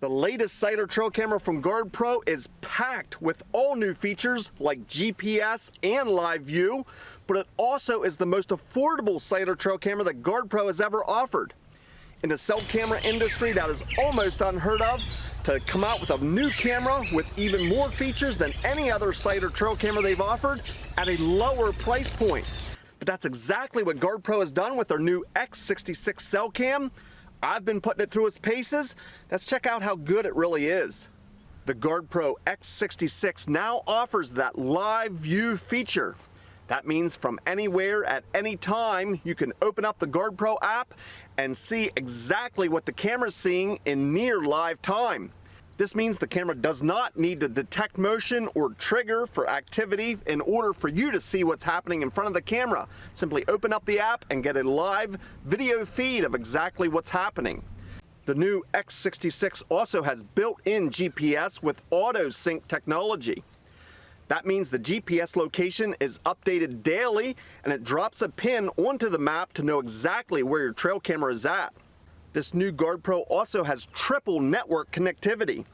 The latest cellular trail camera from GardePro is packed with all new features like GPS and LiveView, but it also is the most affordable cellular trail camera that GardePro has ever offered. In the cell camera industry, that is almost unheard of, to come out with a new camera with even more features than any other cellular trail camera they've offered at a lower price point. But that's exactly what GardePro has done with their new X66 cell cam. I've been putting it through its paces. Let's check out how good it really is. The GardePro X66 now offers that LiveView feature. That means from anywhere at any time, you can open up the GardePro app and see exactly what the camera's seeing in near live time. This means the camera does not need to detect motion or trigger for activity in order for you to see what's happening in front of the camera. Simply open up the app and get a live video feed of exactly what's happening. The new X66 also has built-in GPS with auto sync technology. That means the GPS location is updated daily and it drops a pin onto the map to know exactly where your trail camera is at. This new GardePro also has triple network connectivity.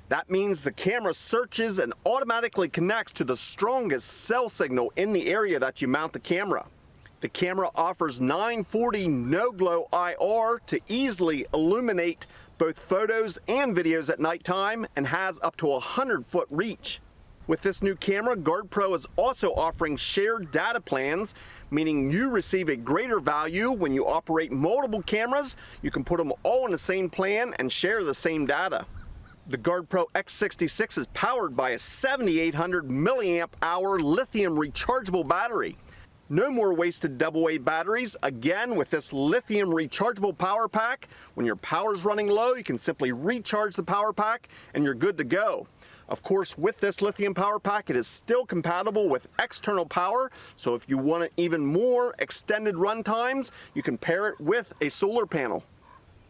That means the camera searches and automatically connects to the strongest cell signal in the area that you mount the camera. The camera offers 940 no-glow IR to easily illuminate both photos and videos at nighttime and has up to 100-foot reach. With this new camera, GardePro is also offering shared data plans, meaning you receive a greater value when you operate multiple cameras. You can put them all in the same plan and share the same data. The GardePro X66 is powered by a 7,800 milliamp hour lithium rechargeable battery. No more wasted AA batteries. Again, with this lithium rechargeable power pack, when your power's running low, you can simply recharge the power pack and you're good to go. Of course, with this lithium power pack, it is still compatible with external power, so if you want even more extended run times, you can pair it with a solar panel.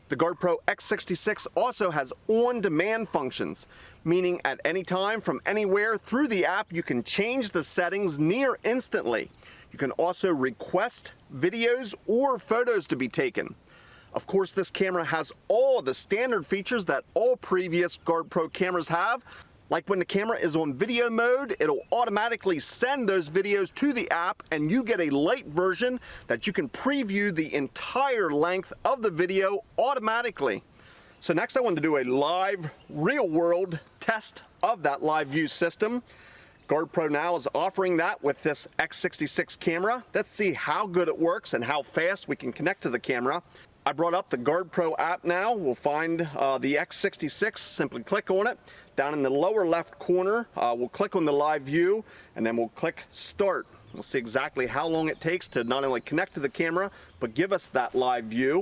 The GardePro X66 also has on-demand functions, meaning at any time from anywhere through the app, you can change the settings near instantly. You can also request videos or photos to be taken. Of course, this camera has all the standard features that all previous GardePro cameras have. Like when the camera is on video mode, it'll automatically send those videos to the app and you get a light version that you can preview the entire length of the video automatically. So next I wanted to do a live real-world test of that LiveView system. GardePro now is offering that with this X66 camera. Let's see how good it works and how fast we can connect to the camera. I brought up the GardePro app now. We'll find the X66, simply click on it. Down in the lower left corner, we'll click on the LiveView and then we'll click Start. We'll see exactly how long it takes to not only connect to the camera, but give us that LiveView.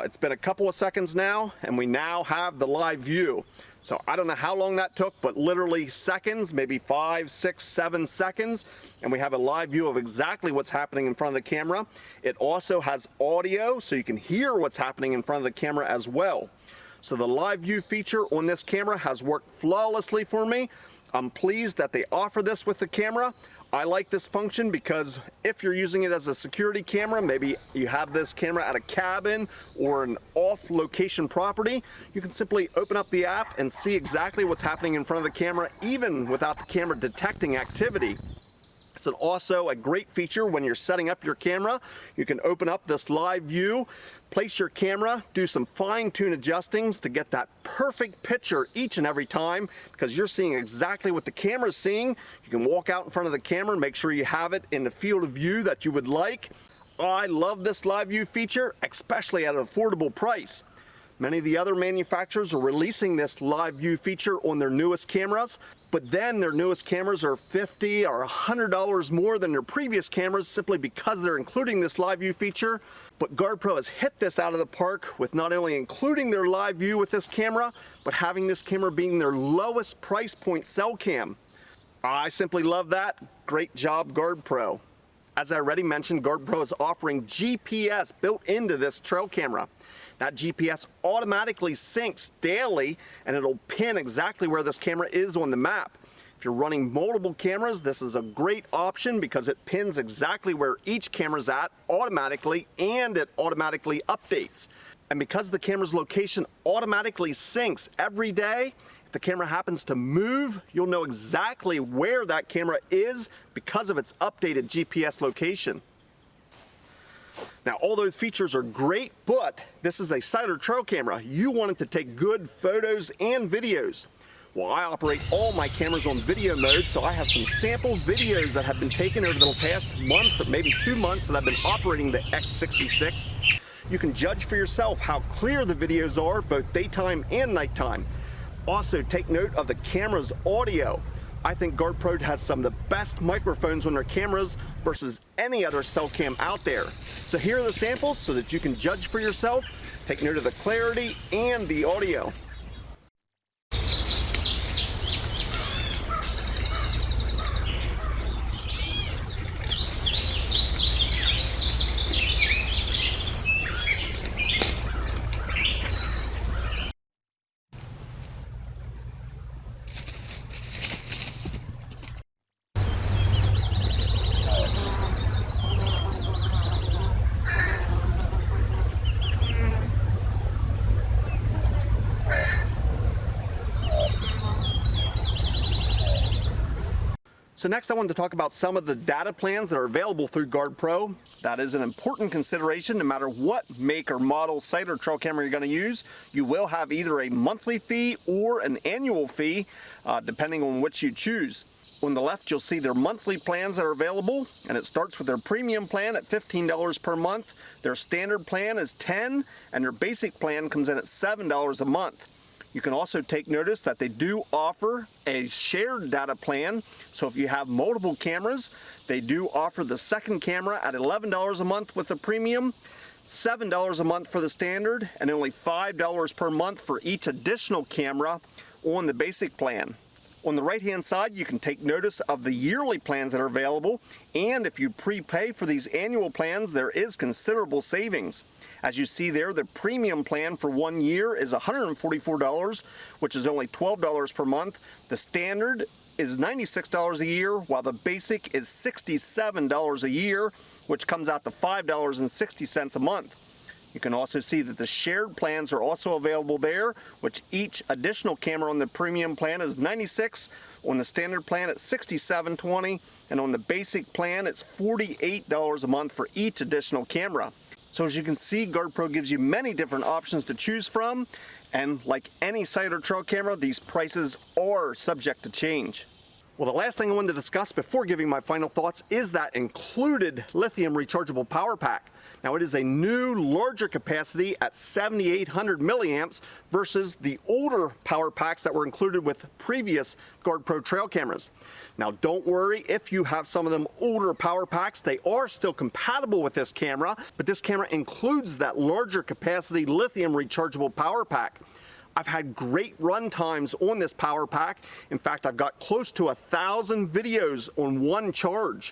It's been a couple of seconds now and we now have the LiveView. So I don't know how long that took, but literally seconds, maybe 5, 6, 7 seconds, and we have a live view of exactly what's happening in front of the camera. It also has audio, so you can hear what's happening in front of the camera as well. So the LiveView feature on this camera has worked flawlessly for me. I'm pleased that they offer this with the camera. I like this function because if you're using it as a security camera, maybe you have this camera at a cabin or an off-location property, you can simply open up the app and see exactly what's happening in front of the camera, even without the camera detecting activity. It's also a great feature when you're setting up your camera. You can open up this LiveView, place your camera, do some fine-tune adjustings to get that perfect picture each and every time because you're seeing exactly what the camera's seeing. You can walk out in front of the camera, make sure you have it in the field of view that you would like. I love this LiveView feature, especially at an affordable price. Many of the other manufacturers are releasing this LiveView feature on their newest cameras, but then their newest cameras are $50 or $100 more than their previous cameras simply because they're including this LiveView feature. But GardePro has hit this out of the park with not only including their LiveView with this camera, but having this camera being their lowest price point cell cam. I simply love that. Great job, GardePro. As I already mentioned, GardePro is offering GPS built into this trail camera. That GPS automatically syncs daily and it'll pin exactly where this camera is on the map. If you're running multiple cameras, this is a great option because it pins exactly where each camera's at automatically and it automatically updates. And because the camera's location automatically syncs every day, if the camera happens to move, you'll know exactly where that camera is because of its updated GPS location. Now, all those features are great, but this is a Cellular trail camera. You want it to take good photos and videos. Well, I operate all my cameras on video mode, so I have some sample videos that have been taken over the past month or maybe 2 months that I've been operating the X66. You can judge for yourself how clear the videos are, both daytime and nighttime. Also, take note of the camera's audio. I think GardePro has some of the best microphones on their cameras versus any other cell cam out there. So here are the samples so that you can judge for yourself. Take note of the clarity and the audio. So next I wanted to talk about some of the data plans that are available through GardePro. That is an important consideration no matter what make or model cellular trail camera you're going to use. You will have either a monthly fee or an annual fee, depending on which you choose. On the left you'll see their monthly plans that are available, and it starts with their premium plan at $15 per month. Their standard plan is $10, and their basic plan comes in at $7 a month. You can also take notice that they do offer a shared data plan. So if you have multiple cameras, they do offer the second camera at $11 a month with the premium, $7 a month for the standard, and only $5 per month for each additional camera on the basic plan. On the right-hand side, you can take notice of the yearly plans that are available, and if you prepay for these annual plans, there is considerable savings. As you see there, the premium plan for 1 year is $144, which is only $12 per month. The standard is $96 a year, while the basic is $67 a year, which comes out to $5.60 a month. You can also see that the shared plans are also available there, which each additional camera on the premium plan is $96, on the standard plan it's $67.20, and on the basic plan it's $48 a month for each additional camera. So as you can see, GardePro gives you many different options to choose from, and like any cellular trail camera, these prices are subject to change. Well, the last thing I wanted to discuss before giving my final thoughts is that included lithium rechargeable power pack. Now, it is a new, larger capacity at 7,800 milliamps versus the older power packs that were included with previous GardePro trail cameras. Now, don't worry if you have some of them older power packs. They are still compatible with this camera, but this camera includes that larger capacity lithium rechargeable power pack. I've had great run times on this power pack. In fact, I've got close to 1,000 videos on one charge.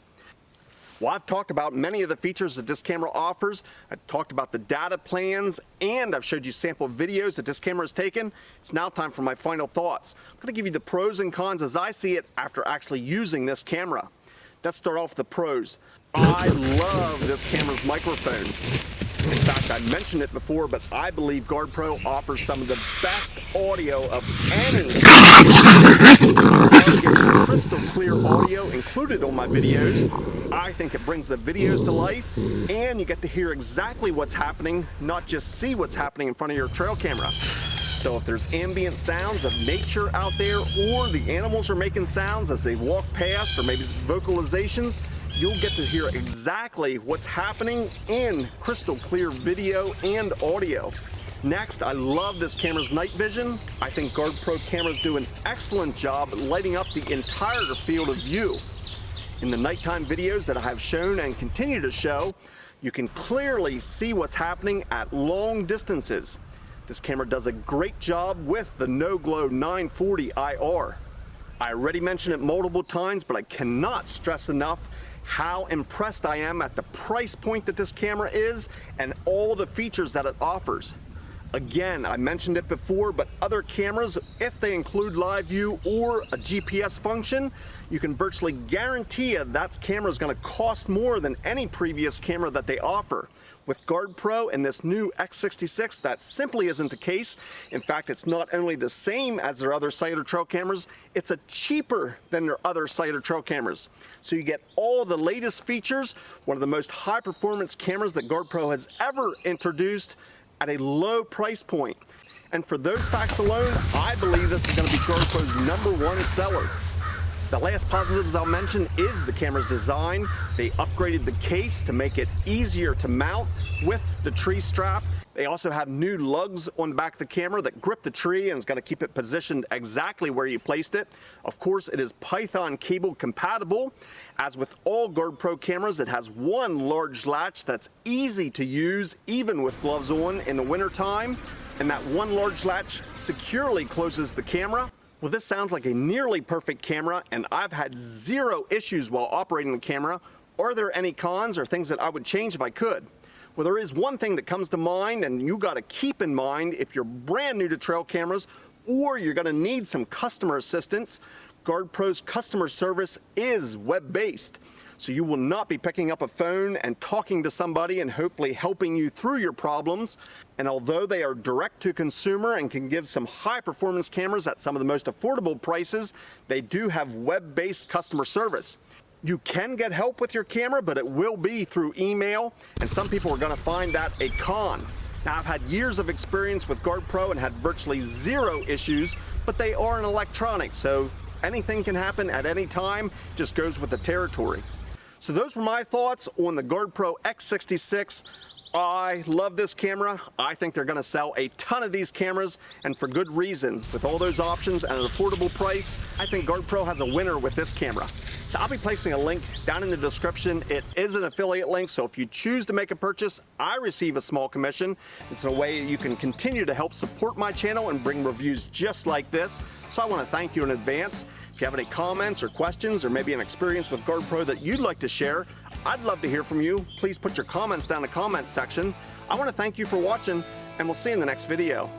Well, I've talked about many of the features that this camera offers. I've talked about the data plans, and I've showed you sample videos that this camera has taken. It's now time for my final thoughts. I'm going to give you the pros and cons as I see it after actually using this camera. Let's start off with the pros. I love this camera's microphone. In fact, I mentioned it before, but I believe GardePro offers some of the best audio of any. I get crystal clear audio included on my videos. I think it brings the videos to life, and you get to hear exactly what's happening, not just see what's happening in front of your trail camera. So if there's ambient sounds of nature out there, or the animals are making sounds as they walk past, or maybe vocalizations, you'll get to hear exactly what's happening in crystal clear video and audio. Next, I love this camera's night vision. I think GardePro cameras do an excellent job lighting up the entire field of view. In the nighttime videos that I have shown and continue to show, you can clearly see what's happening at long distances. This camera does a great job with the no-glow 940 IR. I already mentioned it multiple times, but I cannot stress enough how impressed I am at the price point that this camera is and all the features that it offers. Again, I mentioned it before, but other cameras, if they include LiveView or a GPS function, you can virtually guarantee that camera is going to cost more than any previous camera that they offer. With GardePro and this new X66, that simply isn't the case. In fact, it's not only the same as their other cellular trail cameras, it's cheaper than their other cellular trail cameras. So you get all the latest features, one of the most high performance cameras that GardePro has ever introduced at a low price point. And for those facts alone, I believe this is going to be GardePro's #1 seller. The last positives I'll mention is the camera's design. They upgraded the case to make it easier to mount with the tree strap. They also have new lugs on the back of the camera that grip the tree and is going to keep it positioned exactly where you placed it. Of course, it is Python cable compatible. As with all GardePro cameras, it has one large latch that's easy to use even with gloves on in the wintertime. And that one large latch securely closes the camera. Well, this sounds like a nearly perfect camera, and I've had zero issues while operating the camera. Are there any cons or things that I would change if I could? Well, there is one thing that comes to mind, and you got to keep in mind if you're brand new to trail cameras or you're going to need some customer assistance. GardePro's customer service is web-based, so you will not be picking up a phone and talking to somebody and hopefully helping you through your problems. And although they are direct to consumer and can give some high performance cameras at some of the most affordable prices, they do have web-based customer service. You can get help with your camera, but it will be through email, and some people are going to find that a con. Now, I've had years of experience with GardePro and had virtually zero issues, but they are an electronic, so anything can happen at any time, just goes with the territory. So those were my thoughts on the GardePro X66. I love this camera. I think they're going to sell a ton of these cameras, and for good reason. With all those options at an affordable price, I think GardePro has a winner with this camera. So I'll be placing a link down in the description. It is an affiliate link, so if you choose to make a purchase, I receive a small commission. It's a way you can continue to help support my channel and bring reviews just like this. So I want to thank you in advance. If you have any comments or questions or maybe an experience with GardePro that you'd like to share, I'd love to hear from you. Please put your comments down in the comments section. I want to thank you for watching, and we'll see you in the next video.